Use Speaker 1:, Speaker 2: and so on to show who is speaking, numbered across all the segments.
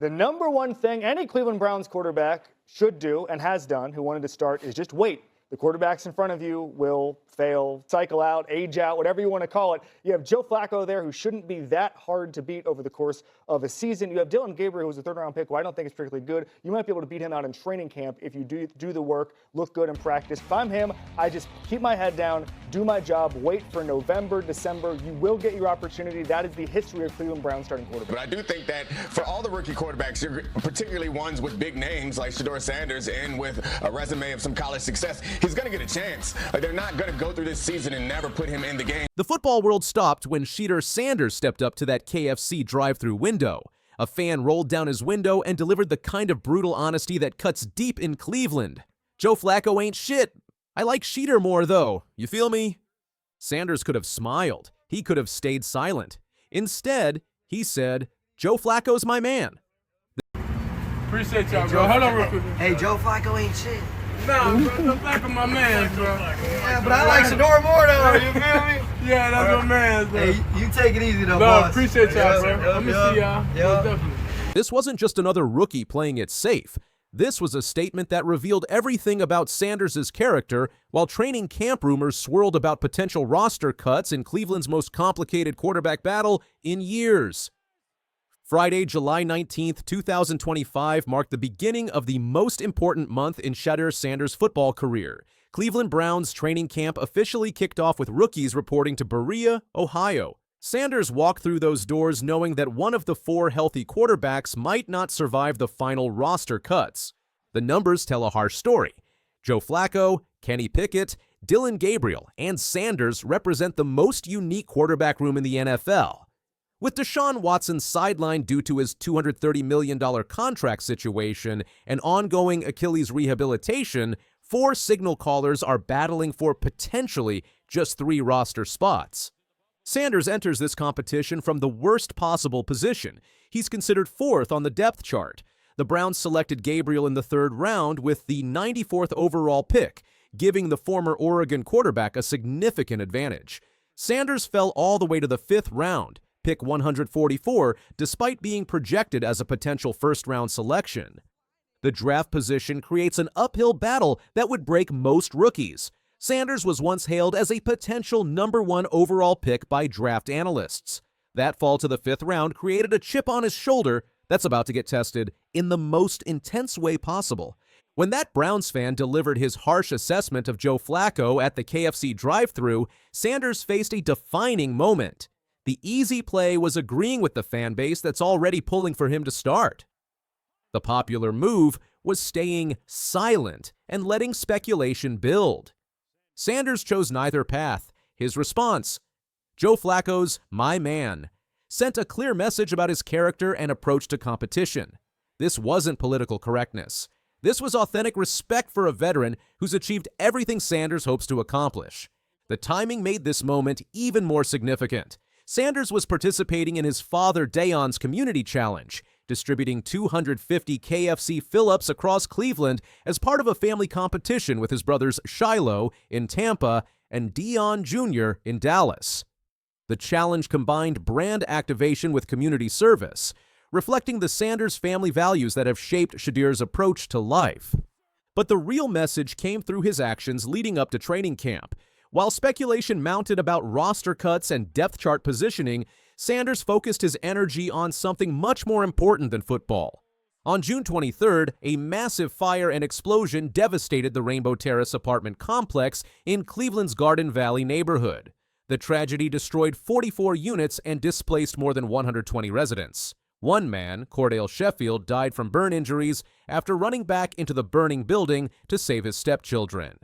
Speaker 1: The number one thing any Cleveland Browns quarterback should do and has done who wanted to start is just wait. The quarterbacks in front of you will fail, cycle out, age out, whatever you want to call it. You have Joe Flacco there, who shouldn't be that hard to beat over the course of a season. You have Dillon Gabriel, who's a third-round pick, who I don't think is particularly good. You might be able to beat him out in training camp if you do the work, look good in practice. If I'm him, I just keep my head down, do my job, wait for November, December. You will get your opportunity. That is the history of Cleveland Browns starting quarterback.
Speaker 2: But I do think that for all the rookie quarterbacks, particularly ones with big names like Shedeur Sanders and with a resume of some college success, he's going to get a chance. They're not going to go through this season and never put him in the game.
Speaker 3: The football world stopped when Shedeur Sanders stepped up to that KFC drive-thru window. A fan rolled down his window and delivered the kind of brutal honesty that cuts deep in Cleveland. Joe Flacco ain't shit. I like Shedeur more, though. You feel me? Sanders could have smiled. He could have stayed silent. Instead, he said, Joe Flacco's my man.
Speaker 4: Appreciate y'all, bro. Hold on real quick.
Speaker 5: Hey, Joe Flacco ain't shit.
Speaker 4: Nah, bro, Joe Flacco my man, bro.
Speaker 5: Yeah, but I like Shedeur more, though. You feel me?
Speaker 4: Yeah, that's my man, bro.
Speaker 5: Hey, you take it easy, though,
Speaker 4: No,
Speaker 5: boss.
Speaker 4: appreciate y'all, bro. Let me see y'all.
Speaker 5: Yeah.
Speaker 4: Definitely.
Speaker 3: This wasn't just another rookie playing it safe. This was a statement that revealed everything about Sanders' character, while training camp rumors swirled about potential roster cuts in Cleveland's most complicated quarterback battle in years. Friday, July 19th, 2025 marked the beginning of the most important month in Shedeur Sanders' football career. Cleveland Browns training camp officially kicked off with rookies reporting to Berea, Ohio. Sanders walked through those doors knowing that one of the four healthy quarterbacks might not survive the final roster cuts. The numbers tell a harsh story. Joe Flacco, Kenny Pickett, Dillon Gabriel, and Sanders represent the most unique quarterback room in the NFL. With Deshaun Watson sidelined due to his $230 million contract situation and ongoing Achilles rehabilitation, four signal callers are battling for potentially just 3 roster spots. Sanders enters this competition from the worst possible position. He's considered 4th on the depth chart. The Browns selected Gabriel in the 3rd round with the 94th overall pick, giving the former Oregon quarterback a significant advantage. Sanders fell all the way to the 5th round, pick 144, despite being projected as a potential first-round selection. The draft position creates an uphill battle that would break most rookies. Sanders was once hailed as a potential number 1 overall pick by draft analysts. That fall to the 5th round created a chip on his shoulder that's about to get tested in the most intense way possible. When that Browns fan delivered his harsh assessment of Joe Flacco at the KFC drive-thru, Sanders faced a defining moment. The easy play was agreeing with the fan base that's already pulling for him to start. The popular move was staying silent and letting speculation build. Sanders chose neither path. His response, Joe Flacco's my man, sent a clear message about his character and approach to competition. This wasn't political correctness. This was authentic respect for a veteran who's achieved everything Sanders hopes to accomplish. The timing made this moment even more significant. Sanders was participating in his father Dayon's community challenge, distributing 250 KFC fill-ups across Cleveland as part of a family competition with his brothers Shiloh in Tampa and Dion Jr. in Dallas. The challenge combined brand activation with community service, reflecting the Sanders family values that have shaped Shedeur's approach to life. But the real message came through his actions leading up to training camp. While speculation mounted about roster cuts and depth chart positioning, Sanders focused his energy on something much more important than football. On June 23rd, a massive fire and explosion devastated the Rainbow Terrace apartment complex in Cleveland's Garden Valley neighborhood. The tragedy destroyed 44 units and displaced more than 120 residents. One man, Cordell Sheffield, died from burn injuries after running back into the burning building to save his stepchildren.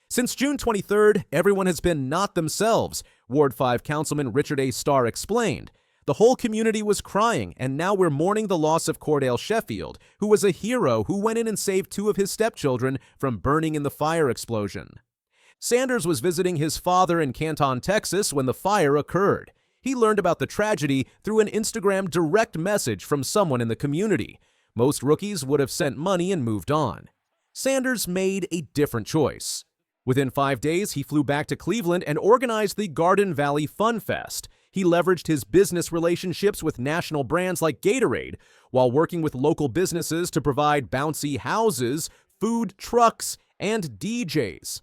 Speaker 3: Since June 23rd, everyone has been not themselves, Ward 5 Councilman Richard A. Starr explained. The whole community was crying, and now we're mourning the loss of Cordell Sheffield, who was a hero who went in and saved 2 of his stepchildren from burning in the fire explosion. Sanders was visiting his father in Canton, Texas when the fire occurred. He learned about the tragedy through an Instagram direct message from someone in the community. Most rookies would have sent money and moved on. Sanders made a different choice. Within 5 days, he flew back to Cleveland and organized the Garden Valley Fun Fest. He leveraged his business relationships with national brands like Gatorade, while working with local businesses to provide bouncy houses, food trucks, and DJs.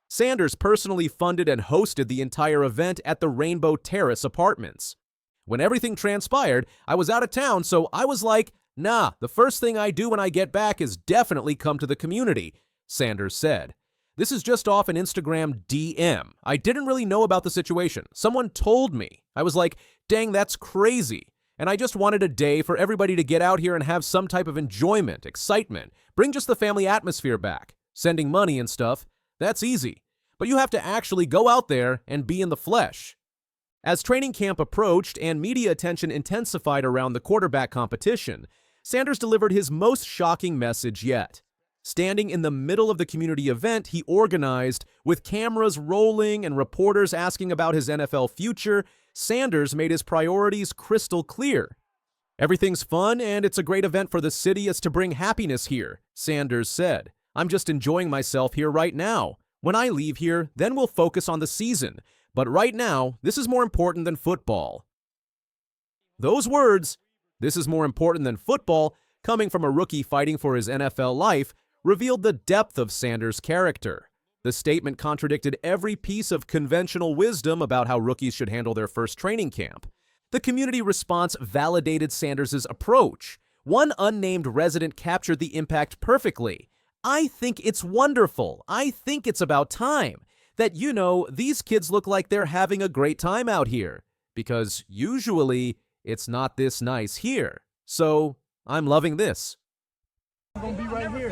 Speaker 3: Sanders personally funded and hosted the entire event at the Rainbow Terrace apartments. When everything transpired, I was out of town, so I was like, nah, the first thing I do when I get back is definitely come to the community, Sanders said. This is just off an Instagram DM. I didn't really know about the situation. Someone told me. I was like, dang, that's crazy. And I just wanted a day for everybody to get out here and have some type of enjoyment, excitement, bring just the family atmosphere back. Sending money and stuff, that's easy. But you have to actually go out there and be in the flesh. As training camp approached and media attention intensified around the quarterback competition, Sanders delivered his most shocking message yet. Standing in the middle of the community event he organized, with cameras rolling and reporters asking about his NFL future, Sanders made his priorities crystal clear. Everything's fun and it's a great event for the city as to bring happiness here, Sanders said. I'm just enjoying myself here right now. When I leave here, then we'll focus on the season. But right now, this is more important than football. Those words, this is more important than football, coming from a rookie fighting for his NFL life, revealed the depth of Sanders' character. The statement contradicted every piece of conventional wisdom about how rookies should handle their first training camp. The community response validated Sanders' approach. One unnamed resident captured the impact perfectly. I think it's wonderful. I think it's about time that, these kids look like they're having a great time out here. Because usually, it's not this nice here. So, I'm loving this.
Speaker 4: I'm gonna be right here.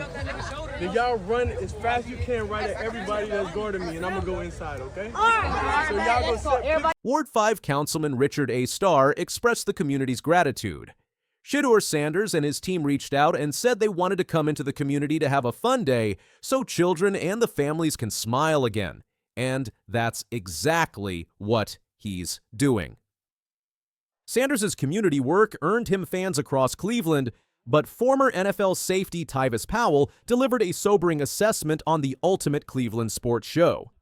Speaker 4: Then y'all run as fast as you can right at everybody that's guarding me, and I'm gonna go inside, okay? So y'all go set.
Speaker 3: Ward 5 Councilman Richard A. Starr expressed the community's gratitude. Shedeur Sanders and his team reached out and said they wanted to come into the community to have a fun day so children and the families can smile again. And that's exactly what he's doing. Sanders' community work earned him fans across Cleveland, but former NFL safety Tyvis Powell delivered a sobering assessment on the ultimate Cleveland sports show.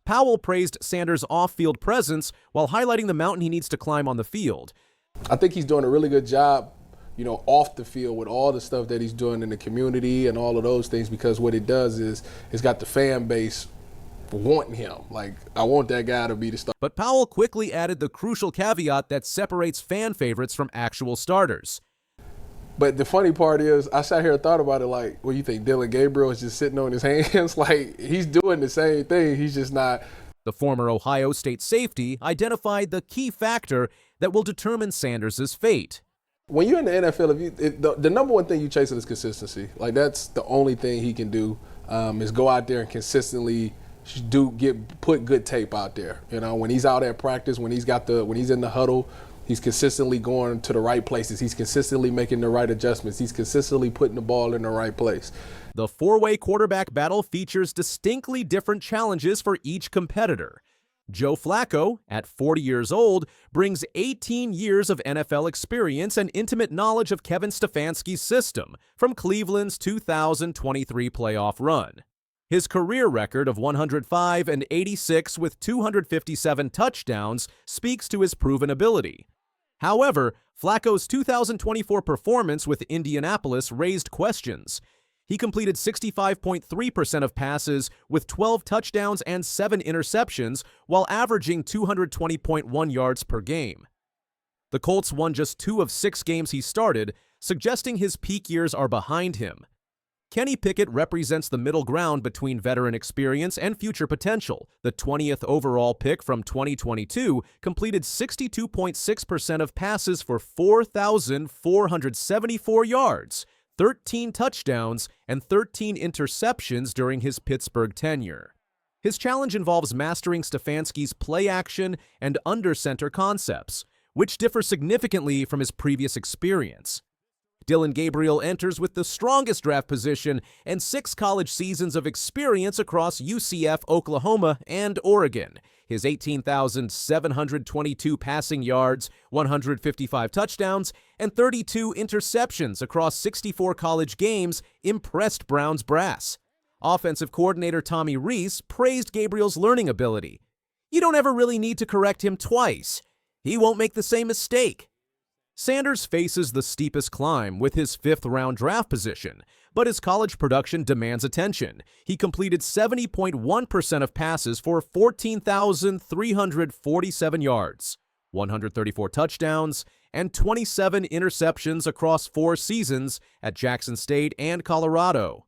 Speaker 3: Powell praised Sanders' off-field presence while highlighting the mountain he needs to climb on the field.
Speaker 6: I think he's doing a really good job, off the field with all the stuff that he's doing in the community and all of those things, because what it does is it's got the fan base wanting him. Like, I want that guy to be the star.
Speaker 3: But Powell quickly added the crucial caveat that separates fan favorites from actual starters.
Speaker 6: But the funny part is, I sat here and thought about it like, what do you think, Dylan Gabriel is just sitting on his hands? Like, he's doing the same thing, he's just not.
Speaker 3: The former Ohio State safety identified the key factor that will determine Sanders' fate.
Speaker 6: When you're in the NFL, the number one thing you chase is consistency. Like, that's the only thing he can do, is go out there and consistently put good tape out there. When he's out at practice, when he's in the huddle, he's consistently going to the right places. He's consistently making the right adjustments. He's consistently putting the ball in the right place.
Speaker 3: The four-way quarterback battle features distinctly different challenges for each competitor. Joe Flacco, at 40 years old, brings 18 years of NFL experience and intimate knowledge of Kevin Stefanski's system from Cleveland's 2023 playoff run. His career record of 105-86 with 257 touchdowns speaks to his proven ability. However, Flacco's 2024 performance with Indianapolis raised questions. He completed 65.3% of passes with 12 touchdowns and 7 interceptions while averaging 220.1 yards per game. The Colts won just 2 of 6 games he started, suggesting his peak years are behind him. Kenny Pickett represents the middle ground between veteran experience and future potential. The 20th overall pick from 2022 completed 62.6% of passes for 4,474 yards, 13 touchdowns, and 13 interceptions during his Pittsburgh tenure. His challenge involves mastering Stefanski's play action and under-center concepts, which differ significantly from his previous experience. Dylan Gabriel enters with the strongest draft position and 6 college seasons of experience across UCF, Oklahoma, and Oregon. His 18,722 passing yards, 155 touchdowns, and 32 interceptions across 64 college games impressed Browns brass. Offensive coordinator Tommy Rees praised Gabriel's learning ability. You don't ever really need to correct him twice. He won't make the same mistake. Sanders faces the steepest climb with his 5th-round draft position, but his college production demands attention. He completed 70.1% of passes for 14,347 yards, 134 touchdowns, and 27 interceptions across 4 seasons at Jackson State and Colorado.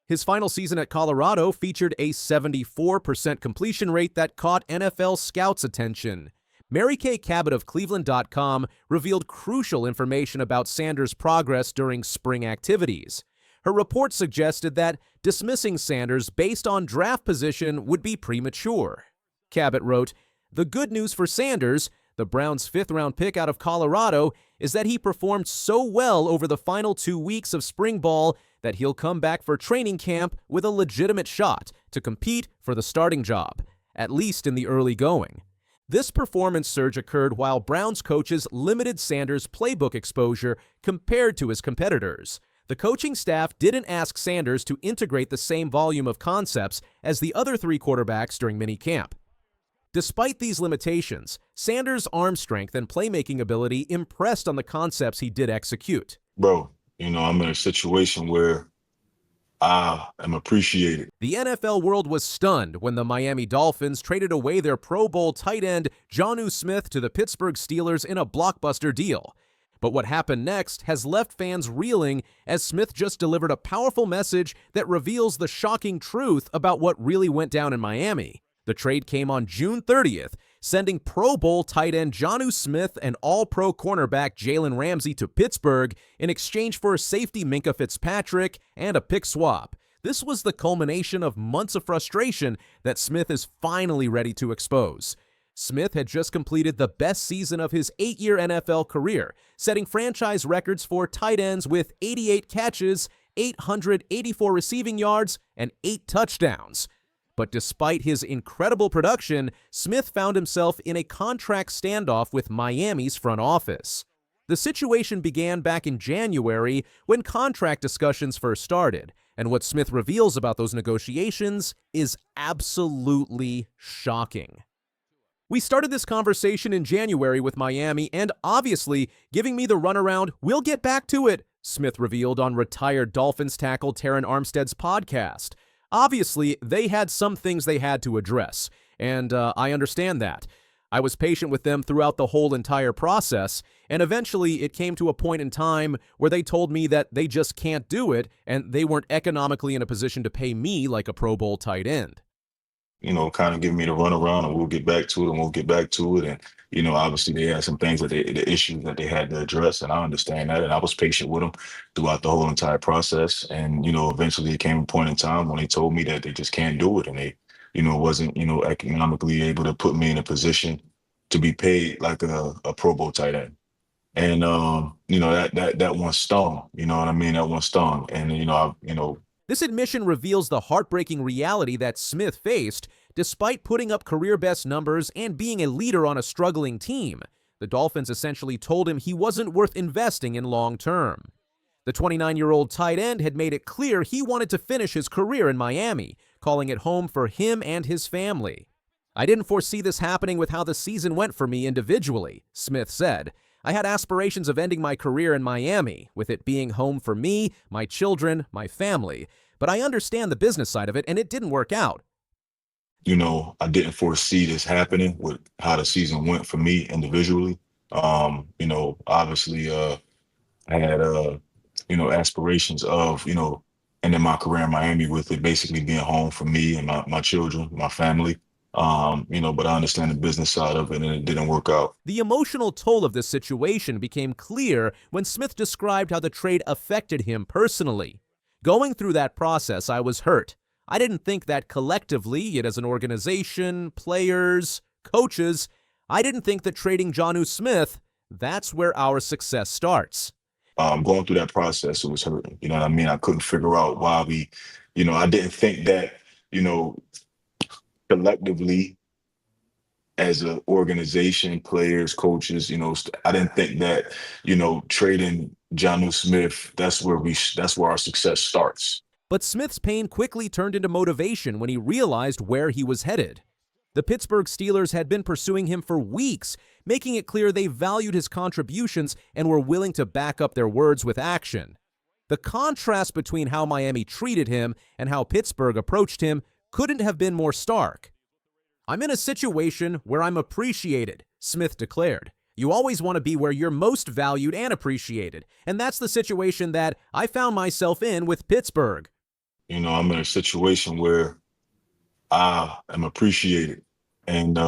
Speaker 3: His final season at Colorado featured a 74% completion rate that caught NFL scouts' attention. Mary Kay Cabot of Cleveland.com revealed crucial information about Sanders' progress during spring activities. Her report suggested that dismissing Sanders based on draft position would be premature. Cabot wrote, "The good news for Sanders, the Browns' 5th-round pick out of Colorado, is that he performed so well over the final 2 weeks of spring ball that he'll come back for training camp with a legitimate shot to compete for the starting job, at least in the early going." This performance surge occurred while Browns coaches limited Sanders' playbook exposure compared to his competitors. The coaching staff didn't ask Sanders to integrate the same volume of concepts as the other 3 quarterbacks during minicamp. Despite these limitations, Sanders' arm strength and playmaking ability impressed on the concepts he did execute.
Speaker 7: Bro, I'm in a situation where I am appreciated.
Speaker 3: The NFL world was stunned when the Miami Dolphins traded away their Pro Bowl tight end Jonnu Smith to the Pittsburgh Steelers in a blockbuster deal. But what happened next has left fans reeling as Smith just delivered a powerful message that reveals the shocking truth about what really went down in Miami. The trade came on June 30th, sending Pro Bowl tight end Jonnu Smith and All-Pro cornerback Jalen Ramsey to Pittsburgh in exchange for safety Minkah Fitzpatrick and a pick swap. This was the culmination of months of frustration that Smith is finally ready to expose. Smith had just completed the best season of his 8-year NFL career, setting franchise records for tight ends with 88 catches, 884 receiving yards, and 8 touchdowns. But despite his incredible production, Smith found himself in a contract standoff with Miami's front office. The situation began back in January when contract discussions first started, and what Smith reveals about those negotiations is absolutely shocking. We started this conversation in January with Miami, and obviously giving me the runaround, "We'll get back to it," Smith revealed on retired Dolphins tackle Terrace Armstead's podcast. Obviously, they had some things they had to address, and I understand that. I was patient with them throughout the whole entire process, and eventually it came to a point in time where they told me that they just can't do it, and they weren't economically in a position to pay me like a Pro Bowl tight end.
Speaker 7: Kind of give me the runaround, and we'll get back to it, and we'll get back to it. And, obviously they had some things the issues that they had to address, and I understand that. And I was patient with them throughout the whole entire process. And, eventually it came a point in time when they told me that they just can't do it. And they, wasn't, economically able to put me in a position to be paid like a Pro Bowl tight end. And, that one stung, you know what I mean? That one stung. And,
Speaker 3: This admission reveals the heartbreaking reality that Smith faced despite putting up career-best numbers and being a leader on a struggling team. The Dolphins essentially told him he wasn't worth investing in long-term. The 29-year-old tight end had made it clear he wanted to finish his career in Miami, calling it home for him and his family. "I didn't foresee this happening with how the season went for me individually," Smith said. "I had aspirations of ending my career in Miami, with it being home for me, my children, my family. But I understand the business side of it, and it didn't work out."
Speaker 7: I didn't foresee this happening with how the season went for me individually. Obviously, I had, aspirations of, ending my career in Miami with it basically being home for me and my children, my family. But I understand the business side of it, and it didn't work out.
Speaker 3: The emotional toll of this situation became clear when Smith described how the trade affected him personally. "Going through that process, I was hurt. I didn't think that collectively, yet as an organization, players, coaches, I didn't think that trading Jonnu Smith, that's where our success starts."
Speaker 7: Going through that process, it was hurting. You know what I mean? I couldn't figure out why I didn't think that, collectively, as an organization, players, coaches, I didn't think that, trading Jonnu Smith, that's where our success starts.
Speaker 3: But Smith's pain quickly turned into motivation when he realized where he was headed. The Pittsburgh Steelers had been pursuing him for weeks, making it clear they valued his contributions and were willing to back up their words with action. The contrast between how Miami treated him and how Pittsburgh approached him couldn't have been more stark. "I'm in a situation where I'm appreciated," Smith declared. "You always want to be where you're most valued and appreciated, and that's the situation that I found myself in with Pittsburgh."
Speaker 7: I'm in a situation where I am appreciated, and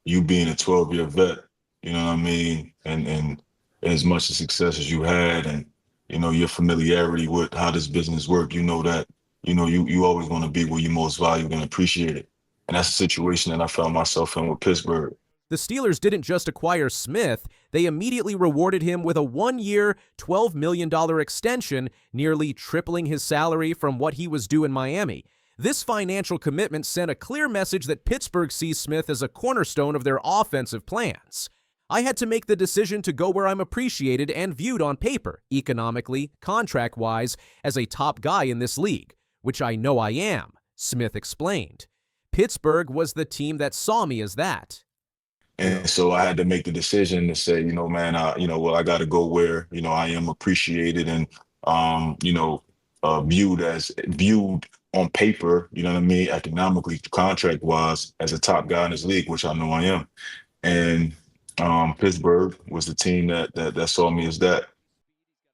Speaker 7: you being a 12-year vet, you know what I mean, and as much of success as you had, and your familiarity with how this business works, that you always want to be where you're most valued and appreciated, and that's the situation that I found myself in with Pittsburgh.
Speaker 3: The Steelers didn't just acquire Smith, they immediately rewarded him with a 1-year, $12 million extension, nearly tripling his salary from what he was due in Miami. This financial commitment sent a clear message that Pittsburgh sees Smith as a cornerstone of their offensive plans. "I had to make the decision to go where I'm appreciated and viewed on paper, economically, contract-wise, as a top guy in this league, which I know I am," Smith explained. "Pittsburgh was the team that saw me as that."
Speaker 7: And so I had to make the decision to say, man, I got to go where, I am appreciated and, viewed on paper, you know what I mean, economically, contract wise, as a top guy in this league, which I know I am. And Pittsburgh was the team that saw me as that.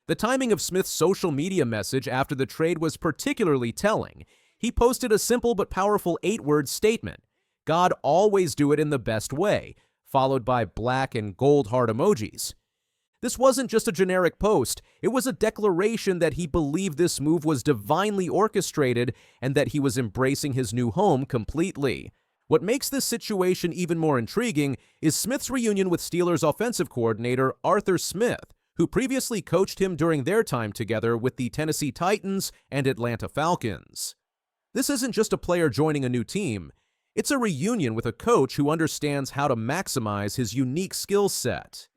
Speaker 3: The timing of Smith's social media message after the trade was particularly telling. He posted a simple but powerful 8-word statement: "God always do it in the best way," followed by black and gold heart emojis. This wasn't just a generic post, it was a declaration that he believed this move was divinely orchestrated and that he was embracing his new home completely. What makes this situation even more intriguing is Smith's reunion with Steelers offensive coordinator Arthur Smith, who previously coached him during their time together with the Tennessee Titans and Atlanta Falcons. This isn't just a player joining a new team. It's a reunion with a coach who understands how to maximize his unique skill set.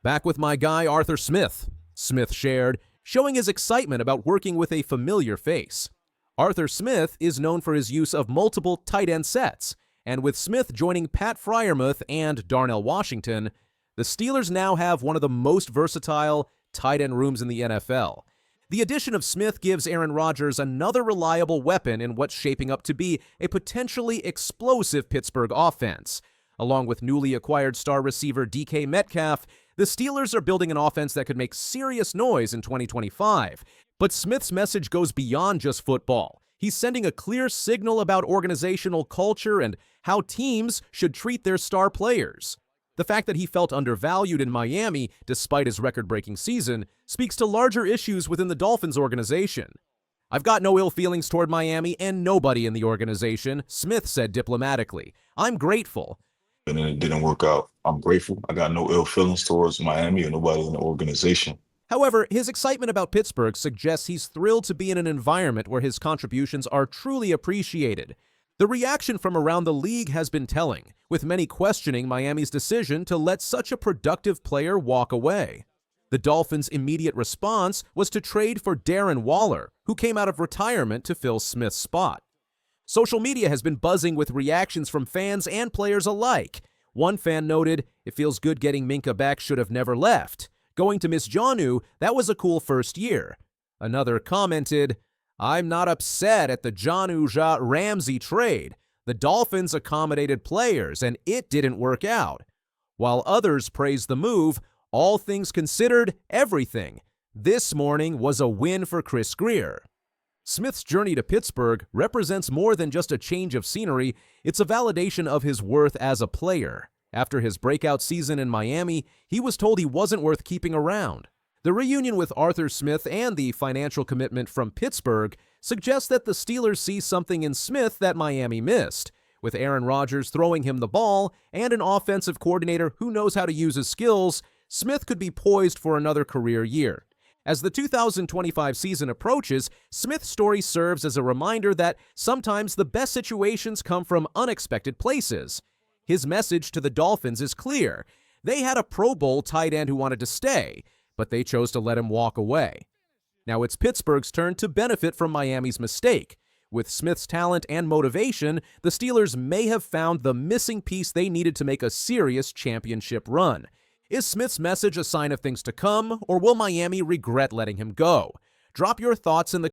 Speaker 3: "Back with my guy Arthur Smith," Smith shared, showing his excitement about working with a familiar face. Arthur Smith is known for his use of multiple tight end sets, and with Smith joining Pat Freiermuth and Darnell Washington, the Steelers now have one of the most versatile tight end rooms in the NFL. The addition of Smith gives Aaron Rodgers another reliable weapon in what's shaping up to be a potentially explosive Pittsburgh offense. Along with newly acquired star receiver DK Metcalf, the Steelers are building an offense that could make serious noise in 2025. But Smith's message goes beyond just football. He's sending a clear signal about organizational culture and how teams should treat their star players. The fact that he felt undervalued in Miami, despite his record-breaking season, speaks to larger issues within the Dolphins organization. "I've got no ill feelings toward Miami and nobody in the organization," Smith said diplomatically. "I'm grateful."
Speaker 7: And then it didn't work out. I'm grateful. I got no ill feelings towards Miami or nobody in the organization.
Speaker 3: However, his excitement about Pittsburgh suggests he's thrilled to be in an environment where his contributions are truly appreciated. The reaction from around the league has been telling, with many questioning Miami's decision to let such a productive player walk away. The Dolphins' immediate response was to trade for Darren Waller, who came out of retirement to fill Smith's spot. Social media has been buzzing with reactions from fans and players alike. One fan noted, "It feels good getting Minka back, should have never left. Going to miss Jonnu, that was a cool first year." Another commented, "I'm not upset at the Jonnu Ramsey trade. The Dolphins accommodated players, and it didn't work out." While others praised the move, all things considered, everything. This morning was a win for Chris Grier. Smith's journey to Pittsburgh represents more than just a change of scenery, it's a validation of his worth as a player. After his breakout season in Miami, he was told he wasn't worth keeping around. The reunion with Arthur Smith and the financial commitment from Pittsburgh suggests that the Steelers see something in Smith that Miami missed. With Aaron Rodgers throwing him the ball and an offensive coordinator who knows how to use his skills, Smith could be poised for another career year. As the 2025 season approaches, Smith's story serves as a reminder that sometimes the best situations come from unexpected places. His message to the Dolphins is clear. They had a Pro Bowl tight end who wanted to stay, but they chose to let him walk away. Now it's Pittsburgh's turn to benefit from Miami's mistake. With Smith's talent and motivation, the Steelers may have found the missing piece they needed to make a serious championship run. Is Smith's message a sign of things to come, or will Miami regret letting him go? Drop your thoughts in the